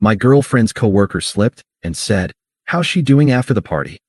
My girlfriend's coworker slipped and said, "How's she doing after the party?"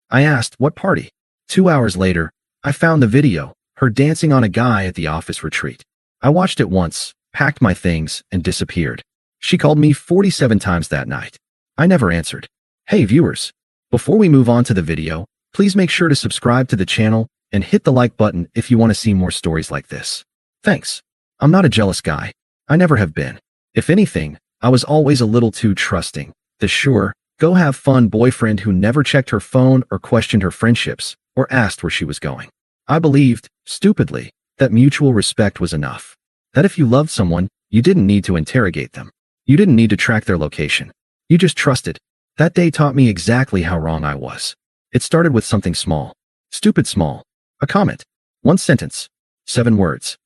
I asked, "What party?" 2 hours later, I found the video, her dancing on a guy at the office retreat. I watched it once, packed my things, and disappeared. She called me 47 times that night. I never answered. Hey viewers, before we move on to the video, please make sure to subscribe to the channel and hit the like button if you want to see more stories like this. Thanks. I'm not a jealous guy. I never have been. If anything, I was always a little too trusting. The sure, go have fun boyfriend who never checked her phone or questioned her friendships or asked where she was going. I believed, stupidly, that mutual respect was enough. That if you loved someone, you didn't need to interrogate them. You didn't need to track their location. You just trusted. That day taught me exactly how wrong I was. It started with something small. Stupid small. A comment. One sentence. 7 words.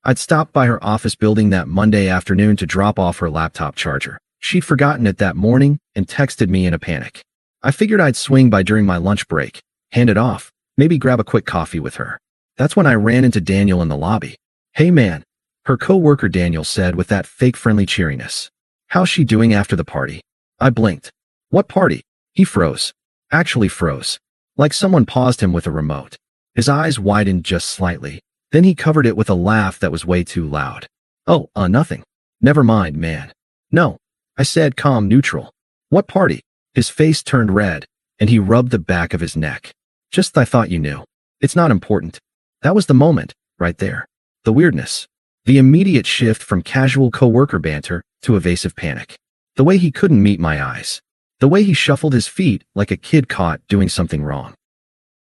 I'd stopped by her office building that Monday afternoon to drop off her laptop charger. She'd forgotten it that morning and texted me in a panic. I figured I'd swing by during my lunch break, hand it off, maybe grab a quick coffee with her. That's when I ran into Daniel in the lobby. "Hey man," her co-worker Daniel said with that fake friendly cheeriness. "How's she doing after the party?" I blinked. "What party?" He froze. Actually froze. Like someone paused him with a remote. His eyes widened just slightly. Then he covered it with a laugh that was way too loud. "Oh, nothing. Never mind, man." "No," I said, calm, neutral. "What party?" His face turned red, and he rubbed the back of his neck. "Just I thought you knew. It's not important." That was the moment, right there. The weirdness. The immediate shift from casual coworker banter to evasive panic. The way he couldn't meet my eyes. The way he shuffled his feet like a kid caught doing something wrong.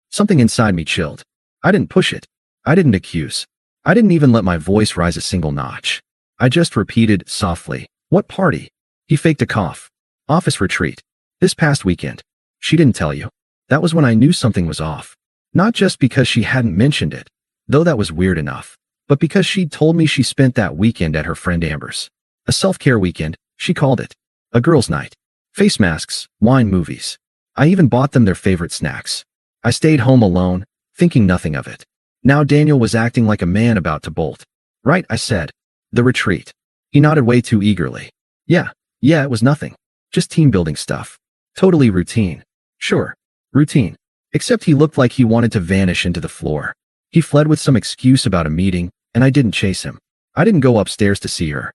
Something inside me chilled. I didn't push it. I didn't accuse. I didn't even let my voice rise a single notch. I just repeated softly, "What party?" He faked a cough. "Office retreat. This past weekend." "She didn't tell you." That was when I knew something was off. Not just because she hadn't mentioned it, though that was weird enough, but because she'd told me she spent that weekend at her friend Amber's. A self-care weekend, she called it. A girls' night. Face masks, wine, movies. I even bought them their favorite snacks. I stayed home alone, thinking nothing of it. Now Daniel was acting like a man about to bolt. "Right," I said. "The retreat." He nodded way too eagerly. Yeah, it was nothing. Just team-building stuff. Totally routine. Sure, routine. Except he looked like he wanted to vanish into the floor. He fled with some excuse about a meeting, and I didn't chase him. I didn't go upstairs to see her.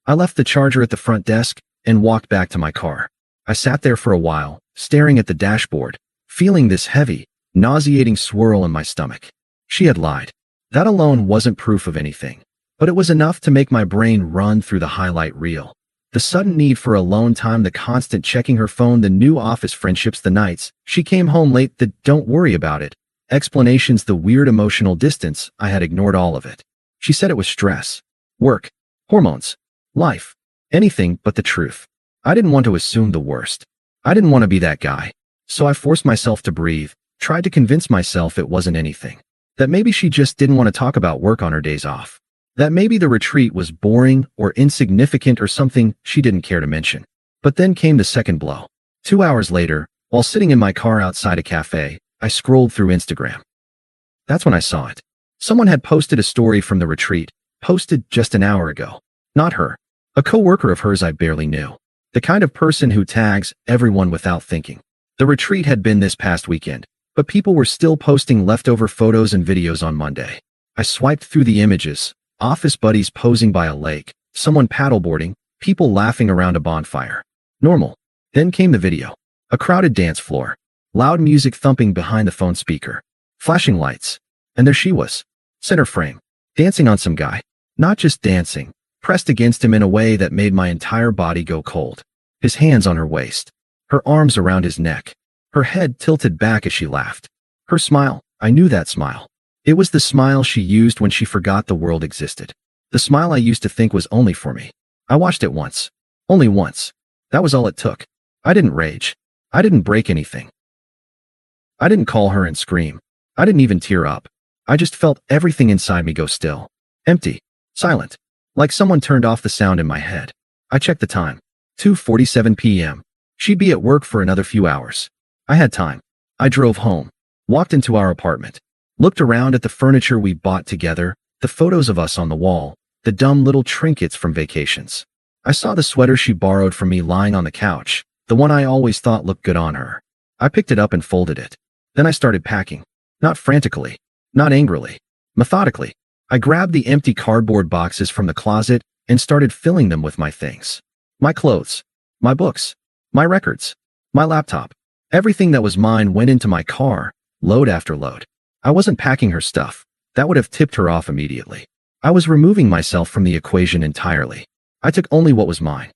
I left the charger at the front desk and walked back to my car. I sat there for a while, staring at the dashboard, feeling this heavy, nauseating swirl in my stomach. She had lied. That alone wasn't proof of anything, but it was enough to make my brain run through the highlight reel. The sudden need for alone time, the constant checking her phone, the new office friendships, the nights she came home late, the "don't worry about it" explanations, the weird emotional distance. I had ignored all of it. She said it was stress, work, hormones, life, anything but the truth. I didn't want to assume the worst. I didn't want to be that guy. So I forced myself to breathe, tried to convince myself it wasn't anything. That maybe she just didn't want to talk about work on her days off. That maybe the retreat was boring or insignificant or something she didn't care to mention. But then came the second blow. 2 hours later, while sitting in my car outside a cafe, I scrolled through Instagram. That's when I saw it. Someone had posted a story from the retreat, posted just an hour ago. Not her. A coworker of hers I barely knew. The kind of person who tags everyone without thinking. The retreat had been this past weekend, but people were still posting leftover photos and videos on Monday. I swiped through the images. Office buddies posing by a lake, someone paddleboarding, people laughing around a bonfire. Normal. Then came the video. A crowded dance floor. Loud music thumping behind the phone speaker. Flashing lights. And there she was. Center frame. Dancing on some guy. Not just dancing. Pressed against him in a way that made my entire body go cold. His hands on her waist. Her arms around his neck. Her head tilted back as she laughed. Her smile. I knew that smile. It was the smile she used when she forgot the world existed. The smile I used to think was only for me. I watched it once. Only once. That was all it took. I didn't rage. I didn't break anything. I didn't call her and scream. I didn't even tear up. I just felt everything inside me go still. Empty. Silent. Like someone turned off the sound in my head. I checked the time. 2:47 p.m. She'd be at work for another few hours. I had time. I drove home. Walked into our apartment. Looked around at the furniture we bought together, the photos of us on the wall, the dumb little trinkets from vacations. I saw the sweater she borrowed from me lying on the couch, the one I always thought looked good on her. I picked it up and folded it. Then I started packing. Not frantically. Not angrily. Methodically. I grabbed the empty cardboard boxes from the closet and started filling them with my things. My clothes. My books. My records. My laptop. Everything that was mine went into my car, load after load. I wasn't packing her stuff. That would have tipped her off immediately. I was removing myself from the equation entirely. I took only what was mine.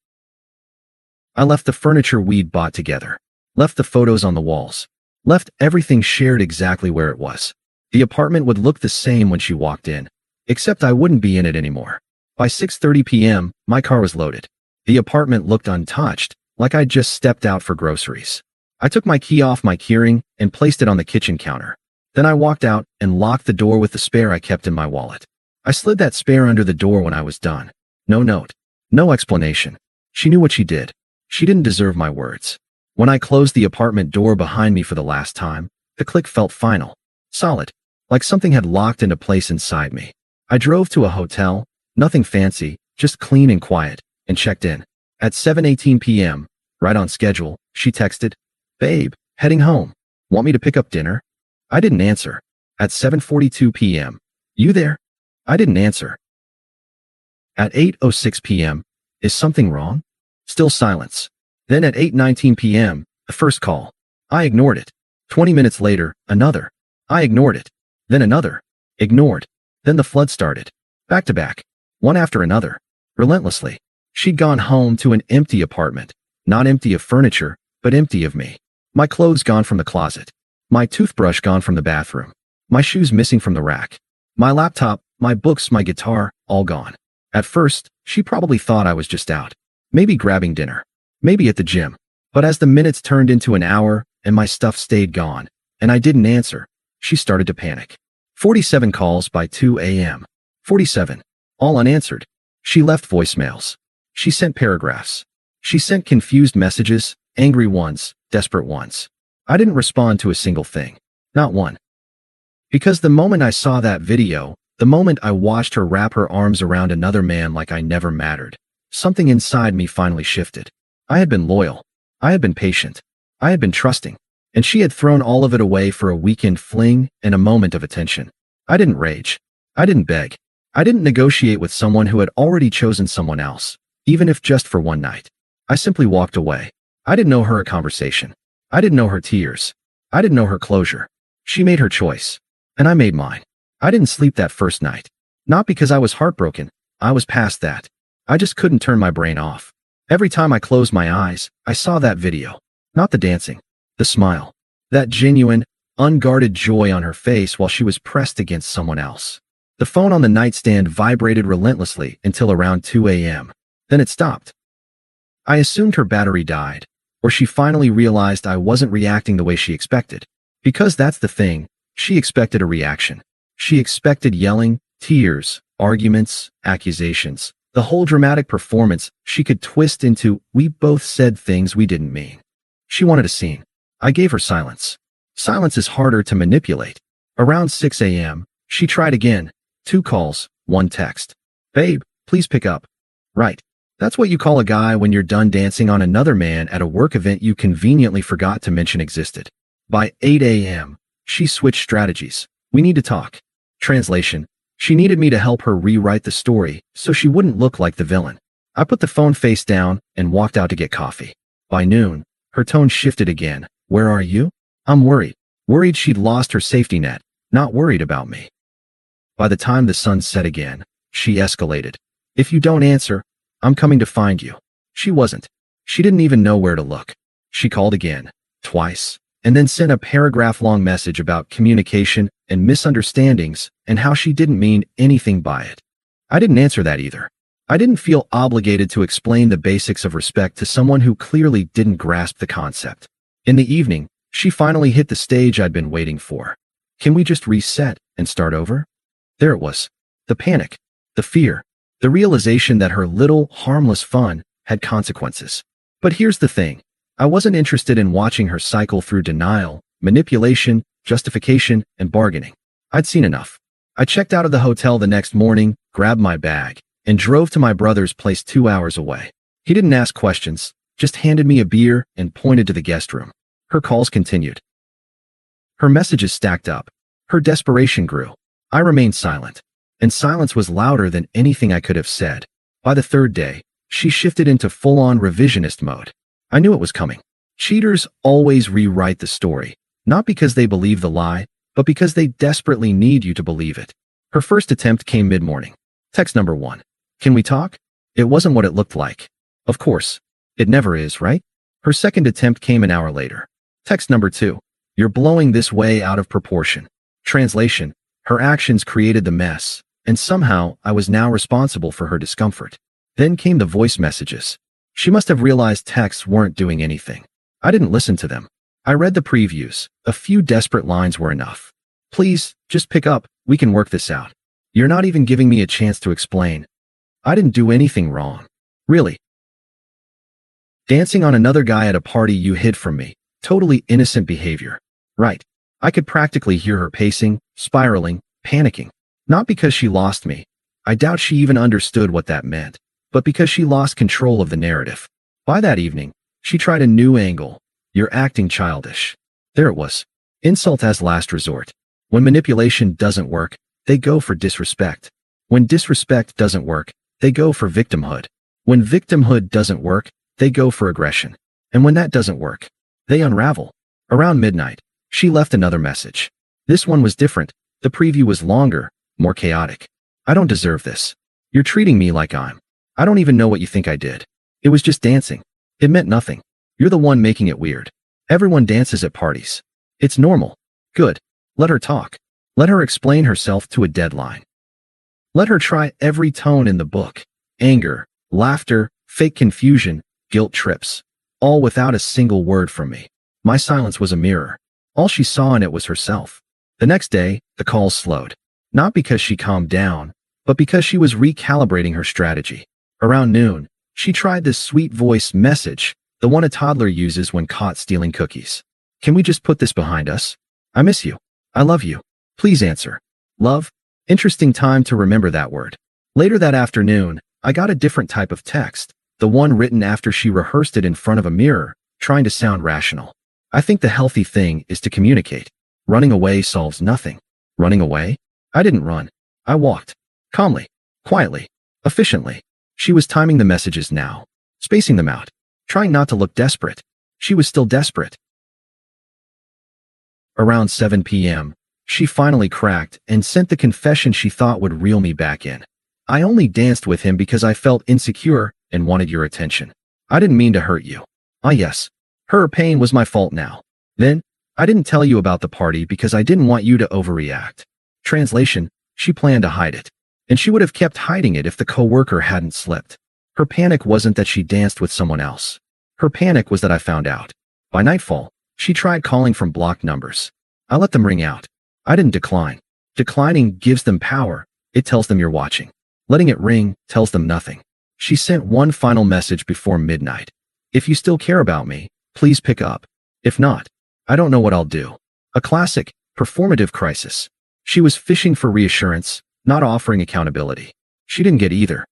I left the furniture we'd bought together. Left the photos on the walls. Left everything shared exactly where it was. The apartment would look the same when she walked in, except I wouldn't be in it anymore. By 6:30 p.m., my car was loaded. The apartment looked untouched, like I'd just stepped out for groceries. I took my key off my keyring and placed it on the kitchen counter. Then I walked out and locked the door with the spare I kept in my wallet. I slid that spare under the door when I was done. No note. No explanation. She knew what she did. She didn't deserve my words. When I closed the apartment door behind me for the last time, the click felt final. Solid. Like something had locked into place inside me. I drove to a hotel, nothing fancy, just clean and quiet, and checked in. At 7:18 p.m., right on schedule, she texted, "Babe, heading home. Want me to pick up dinner?" I didn't answer. At 7:42 p.m., "You there?" I didn't answer. At 8:06 p.m., "Is something wrong?" Still silence. Then at 8:19 p.m., the first call. I ignored it. 20 minutes later, another. I ignored it. Then another. Ignored. Then the flood started. Back to back. One after another. Relentlessly. She'd gone home to an empty apartment. Not empty of furniture, but empty of me. My clothes gone from the closet. My toothbrush gone from the bathroom. My shoes missing from the rack. My laptop, my books, my guitar, all gone. At first, she probably thought I was just out. Maybe grabbing dinner. Maybe at the gym. But as the minutes turned into an hour and my stuff stayed gone, and I didn't answer, she started to panic. 47 calls by 2 a.m. 47. All unanswered. She left voicemails. She sent paragraphs. She sent confused messages, angry ones, desperate ones. I didn't respond to a single thing. Not one. Because the moment I saw that video, the moment I watched her wrap her arms around another man like I never mattered, something inside me finally shifted. I had been loyal. I had been patient. I had been trusting. And she had thrown all of it away for a weekend fling and a moment of attention. I didn't rage. I didn't beg. I didn't negotiate with someone who had already chosen someone else, even if just for one night. I simply walked away. I didn't know her a conversation. I didn't know her tears. I didn't know her closure. She made her choice. And I made mine. I didn't sleep that first night. Not because I was heartbroken. I was past that. I just couldn't turn my brain off. Every time I closed my eyes, I saw that video. Not the dancing. The smile. That genuine, unguarded joy on her face while she was pressed against someone else. The phone on the nightstand vibrated relentlessly until around 2 a.m. Then it stopped. I assumed her battery died, or she finally realized I wasn't reacting the way she expected. Because that's the thing, she expected a reaction. She expected yelling, tears, arguments, accusations, the whole dramatic performance she could twist into, "We both said things we didn't mean." She wanted a scene. I gave her silence. Silence is harder to manipulate. Around 6 a.m., she tried again. 2 calls, 1 text. "Babe, please pick up." Right. That's what you call a guy when you're done dancing on another man at a work event you conveniently forgot to mention existed. By 8 a.m., she switched strategies. "We need to talk." Translation. She needed me to help her rewrite the story so she wouldn't look like the villain. I put the phone face down and walked out to get coffee. By noon, her tone shifted again. "Where are you?" "I'm worried." Worried she'd lost her safety net, not worried about me. By the time the sun set again, she escalated. "If you don't answer, I'm coming to find you." She wasn't. She didn't even know where to look. She called again, twice, and then sent a paragraph-long message about communication and misunderstandings and how she didn't mean anything by it. I didn't answer that either. I didn't feel obligated to explain the basics of respect to someone who clearly didn't grasp the concept. In the evening, she finally hit the stage I'd been waiting for. "Can we just reset and start over?" There it was. The panic, the fear, the realization that her little, harmless fun had consequences. But here's the thing. I wasn't interested in watching her cycle through denial, manipulation, justification, and bargaining. I'd seen enough. I checked out of the hotel the next morning, grabbed my bag, and drove to my brother's place 2 hours away. He didn't ask questions, just handed me a beer and pointed to the guest room. Her calls continued. Her messages stacked up. Her desperation grew. I remained silent, and silence was louder than anything I could have said. By the third day, she shifted into full-on revisionist mode. I knew it was coming. Cheaters always rewrite the story, not because they believe the lie, but because they desperately need you to believe it. Her first attempt came mid-morning. Text number 1. Can we talk? It wasn't what it looked like. Of course. It never is, right? Her second attempt came an hour later. Text number 2. You're blowing this way out of proportion. Translation. Her actions created the mess, and somehow I was now responsible for her discomfort. Then came the voice messages. She must have realized texts weren't doing anything. I didn't listen to them. I read the previews. A few desperate lines were enough. Please, just pick up. We can work this out. You're not even giving me a chance to explain. I didn't do anything wrong. Really. Dancing on another guy at a party you hid from me. Totally innocent behavior. Right. I could practically hear her pacing, spiraling, panicking. Not because she lost me. I doubt she even understood what that meant. But because she lost control of the narrative. By that evening, she tried a new angle. You're acting childish. There it was. Insult as last resort. When manipulation doesn't work, they go for disrespect. When disrespect doesn't work, they go for victimhood. When victimhood doesn't work, they go for aggression. And when that doesn't work, they unravel. Around midnight, she left another message. This one was different. The preview was longer, more chaotic. I don't deserve this. You're treating me like I don't even know what you think I did. It was just dancing. It meant nothing. You're the one making it weird. Everyone dances at parties. It's normal. Good. Let her talk. Let her explain herself to a deadline. Let her try every tone in the book. Anger, laughter, fake confusion, guilt trips. All without a single word from me. My silence was a mirror. All she saw in it was herself. The next day, the calls slowed. Not because she calmed down, but because she was recalibrating her strategy. Around noon, she tried this sweet voice message, the one a toddler uses when caught stealing cookies. Can we just put this behind us? I miss you. I love you. Please answer. Love? Interesting time to remember that word. Later that afternoon, I got a different type of text, the one written after she rehearsed it in front of a mirror, trying to sound rational. I think the healthy thing is to communicate. Running away solves nothing. Running away? I didn't run. I walked. Calmly. Quietly. Efficiently. She was timing the messages now. Spacing them out. Trying not to look desperate. She was still desperate. Around 7 p.m., she finally cracked and sent the confession she thought would reel me back in. I only danced with him because I felt insecure and wanted your attention. I didn't mean to hurt you. Ah yes. Her pain was my fault now. Then, I didn't tell you about the party because I didn't want you to overreact. Translation, she planned to hide it. And she would have kept hiding it if the coworker hadn't slipped. Her panic wasn't that she danced with someone else. Her panic was that I found out. By nightfall, she tried calling from blocked numbers. I let them ring out. I didn't decline. Declining gives them power. It tells them you're watching. Letting it ring tells them nothing. She sent one final message before midnight. If you still care about me, please pick up. If not, I don't know what I'll do. A classic, performative crisis. She was fishing for reassurance, not offering accountability. She didn't get either.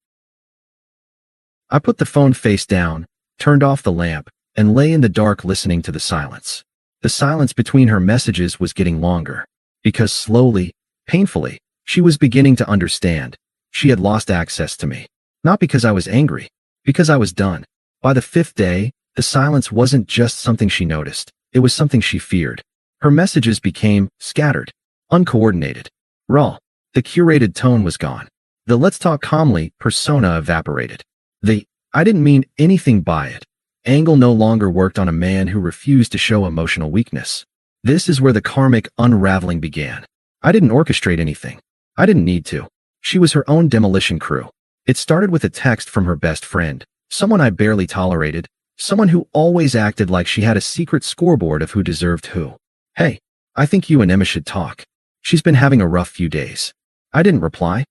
I put the phone face down, turned off the lamp, and lay in the dark listening to the silence. The silence between her messages was getting longer. Because slowly, painfully, she was beginning to understand. She had lost access to me. Not because I was angry, because I was done. By the fifth day, the silence wasn't just something she noticed. It was something she feared. Her messages became scattered, uncoordinated, raw. The curated tone was gone. The let's talk calmly persona evaporated. The I didn't mean anything by it angle no longer worked on a man who refused to show emotional weakness. This is where the karmic unraveling began. I didn't orchestrate anything. I didn't need to. She was her own demolition crew. It started with a text from her best friend, someone I barely tolerated, someone who always acted like she had a secret scoreboard of who deserved who. Hey, I think you and Emma should talk. She's been having a rough few days. I didn't reply.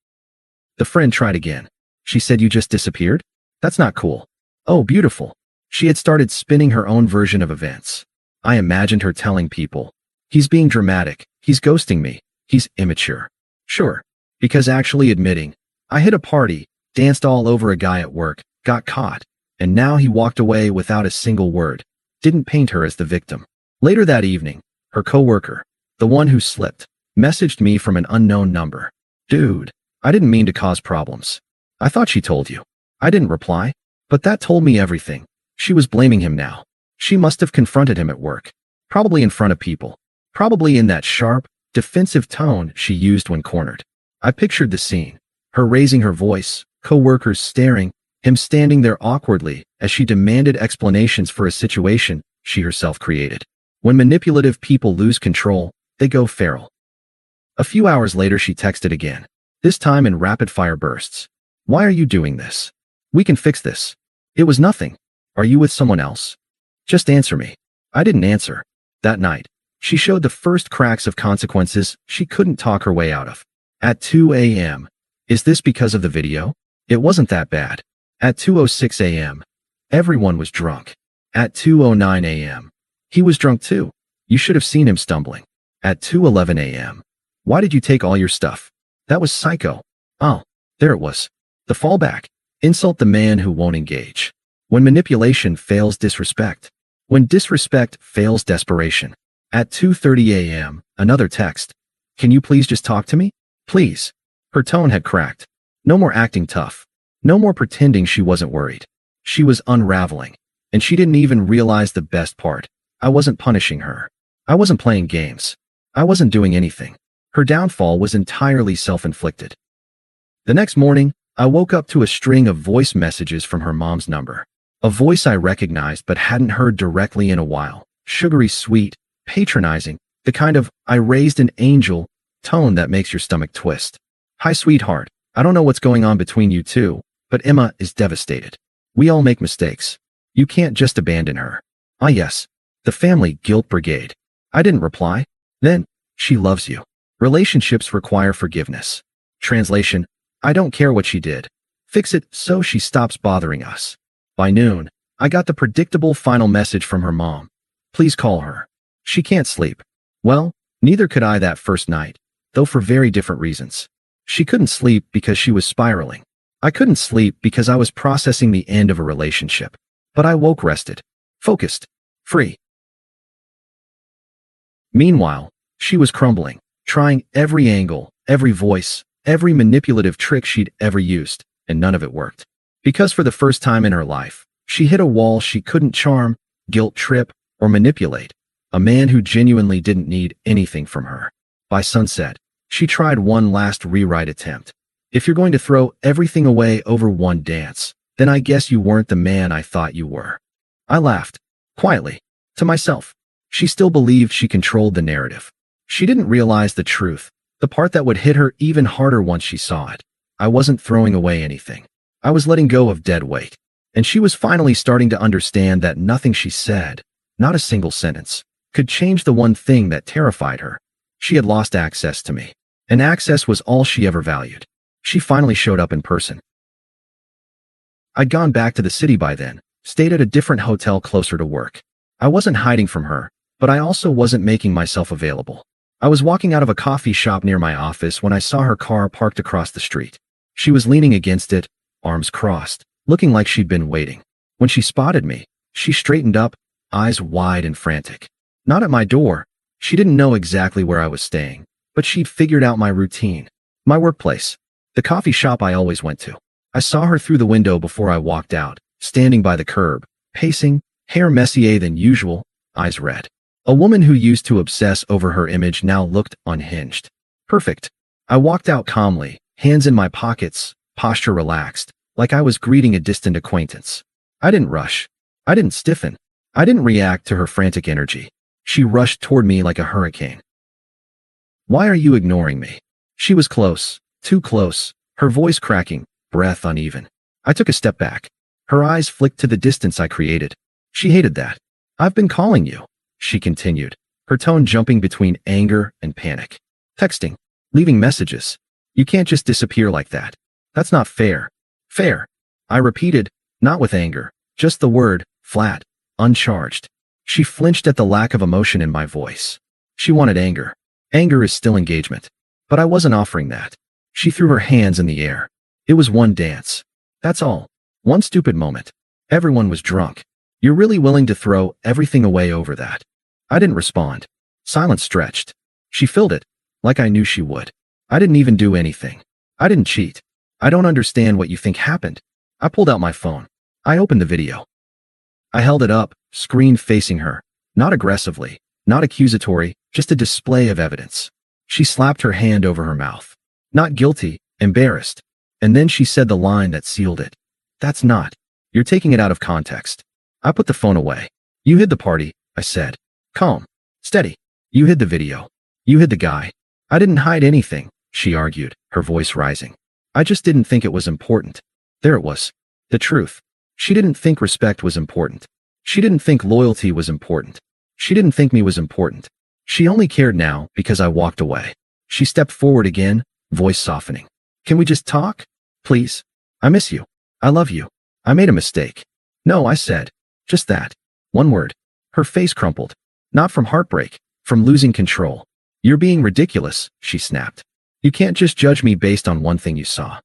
The friend tried again. She said you just disappeared? That's not cool. Oh, beautiful. She had started spinning her own version of events. I imagined her telling people, he's being dramatic, he's ghosting me, he's immature. Sure, because actually admitting, I hit a party, danced all over a guy at work, got caught, and now he walked away without a single word. Didn't paint her as the victim. Later that evening, her coworker, the one who slipped, messaged me from an unknown number. Dude, I didn't mean to cause problems. I thought she told you. I didn't reply, but that told me everything. She was blaming him now. She must have confronted him at work. Probably in front of people. Probably in that sharp, defensive tone she used when cornered. I pictured the scene. Her raising her voice, coworkers staring, him standing there awkwardly as she demanded explanations for a situation she herself created. When manipulative people lose control, they go feral. A few hours later she texted again, this time in rapid-fire bursts. Why are you doing this? We can fix this. It was nothing. Are you with someone else? Just answer me. I didn't answer. That night, she showed the first cracks of consequences she couldn't talk her way out of. At 2 a.m. Is this because of the video? It wasn't that bad. At 2:06 a.m. Everyone was drunk. At 2:09 a.m. He was drunk too. You should have seen him stumbling. At 2:11 a.m. Why did you take all your stuff? That was psycho. Oh, there it was. The fallback. Insult the man who won't engage. When manipulation fails disrespect. When disrespect fails desperation. At 2:30 a.m., another text. Can you please just talk to me? Please. Her tone had cracked. No more acting tough. No more pretending she wasn't worried. She was unraveling. And she didn't even realize the best part. I wasn't punishing her. I wasn't playing games. I wasn't doing anything. Her downfall was entirely self-inflicted. The next morning, I woke up to a string of voice messages from her mom's number. A voice I recognized but hadn't heard directly in a while. Sugary sweet, patronizing, the kind of "I raised an angel" tone that makes your stomach twist. Hi sweetheart, I don't know what's going on between you two, but Emma is devastated. We all make mistakes. You can't just abandon her. Ah yes, the family guilt brigade. I didn't reply. Then, she loves you. Relationships require forgiveness. Translation, I don't care what she did. Fix it so she stops bothering us. By noon, I got the predictable final message from her mom. Please call her. She can't sleep. Well, neither could I that first night, though for very different reasons. She couldn't sleep because she was spiraling. I couldn't sleep because I was processing the end of a relationship. But I woke rested, focused, free. Meanwhile, she was crumbling, trying every angle, every voice, every manipulative trick she'd ever used, and none of it worked. Because for the first time in her life, she hit a wall she couldn't charm, guilt trip, or manipulate. A man who genuinely didn't need anything from her. By sunset, she tried one last rewrite attempt. If you're going to throw everything away over one dance, then I guess you weren't the man I thought you were. I laughed, quietly, to myself. She still believed she controlled the narrative. She didn't realize the truth, the part that would hit her even harder once she saw it. I wasn't throwing away anything. I was letting go of dead weight. And she was finally starting to understand that nothing she said, not a single sentence, could change the one thing that terrified her. She had lost access to me. And access was all she ever valued. She finally showed up in person. I'd gone back to the city by then, stayed at a different hotel closer to work. I wasn't hiding from her, but I also wasn't making myself available. I was walking out of a coffee shop near my office when I saw her car parked across the street. She was leaning against it, arms crossed, looking like she'd been waiting. When she spotted me, she straightened up, eyes wide and frantic. Not at my door. She didn't know exactly where I was staying, but she'd figured out my routine. My workplace. The coffee shop I always went to. I saw her through the window before I walked out, standing by the curb, pacing, hair messier than usual, eyes red. A woman who used to obsess over her image now looked unhinged. Perfect. I walked out calmly, hands in my pockets, posture relaxed, like I was greeting a distant acquaintance. I didn't rush. I didn't stiffen. I didn't react to her frantic energy. She rushed toward me like a hurricane. Why are you ignoring me? She was close, too close, her voice cracking, breath uneven. I took a step back. Her eyes flicked to the distance I created. She hated that. I've been calling you, she continued, her tone jumping between anger and panic. Texting, leaving messages. You can't just disappear like that. That's not fair. Fair. I repeated, not with anger, just the word, flat, uncharged. She flinched at the lack of emotion in my voice. She wanted anger. Anger is still engagement. But I wasn't offering that. She threw her hands in the air. It was one dance. That's all. One stupid moment. Everyone was drunk. You're really willing to throw everything away over that? I didn't respond. Silence stretched. She filled it, like I knew she would. I didn't even do anything. I didn't cheat. I don't understand what you think happened. I pulled out my phone. I opened the video. I held it up, screen facing her. Not aggressively, not accusatory, just a display of evidence. She slapped her hand over her mouth. Not guilty, embarrassed. And then she said the line that sealed it. That's not. You're taking it out of context. I put the phone away. You hid the party, I said. Calm. Steady. You hid the video. You hid the guy. I didn't hide anything, she argued, her voice rising. I just didn't think it was important. There it was. The truth. She didn't think respect was important. She didn't think loyalty was important. She didn't think me was important. She only cared now because I walked away. She stepped forward again, voice softening. Can we just talk? Please? I miss you. I love you. I made a mistake. No, I said. Just that. One word. Her face crumpled. Not from heartbreak, from losing control. You're being ridiculous, she snapped. You can't just judge me based on one thing you saw.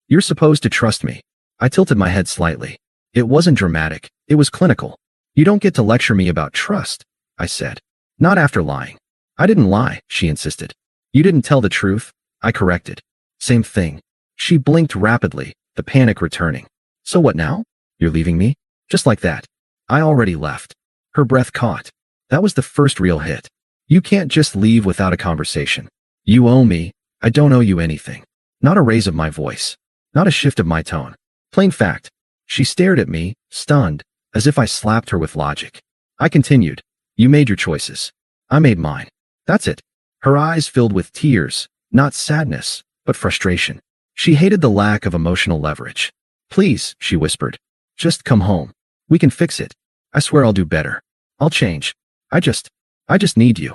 You're supposed to trust me. I tilted my head slightly. It wasn't dramatic. It was clinical. You don't get to lecture me about trust, I said. Not after lying. I didn't lie, she insisted. You didn't tell the truth, I corrected. Same thing. She blinked rapidly, the panic returning. So what now? You're leaving me? Just like that. I already left. Her breath caught. That was the first real hit. You can't just leave without a conversation. You owe me. I don't owe you anything. Not a raise of my voice. Not a shift of my tone. Plain fact. She stared at me, stunned, as if I slapped her with logic. I continued. You made your choices. I made mine. That's it. Her eyes filled with tears, not sadness, but frustration. She hated the lack of emotional leverage. Please, she whispered. Just come home. We can fix it. I swear I'll do better. I'll change. I just need you.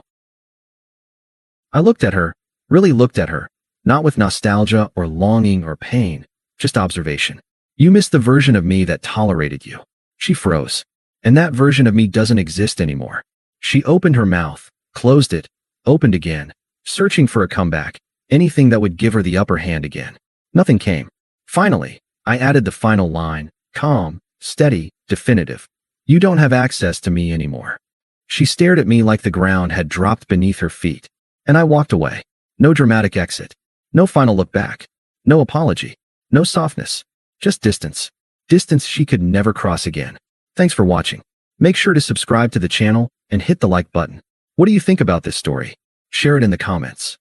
I looked at her, really looked at her, not with nostalgia or longing or pain, just observation. You missed the version of me that tolerated you. She froze. And that version of me doesn't exist anymore. She opened her mouth, closed it, opened again, searching for a comeback, anything that would give her the upper hand again. Nothing came. Finally, I added the final line, calm, steady, definitive. You don't have access to me anymore. She stared at me like the ground had dropped beneath her feet. And I walked away. No dramatic exit. No final look back. No apology. No softness. Just distance. Distance she could never cross again. Thanks for watching. Make sure to subscribe to the channel and hit the like button. What do you think about this story? Share it in the comments.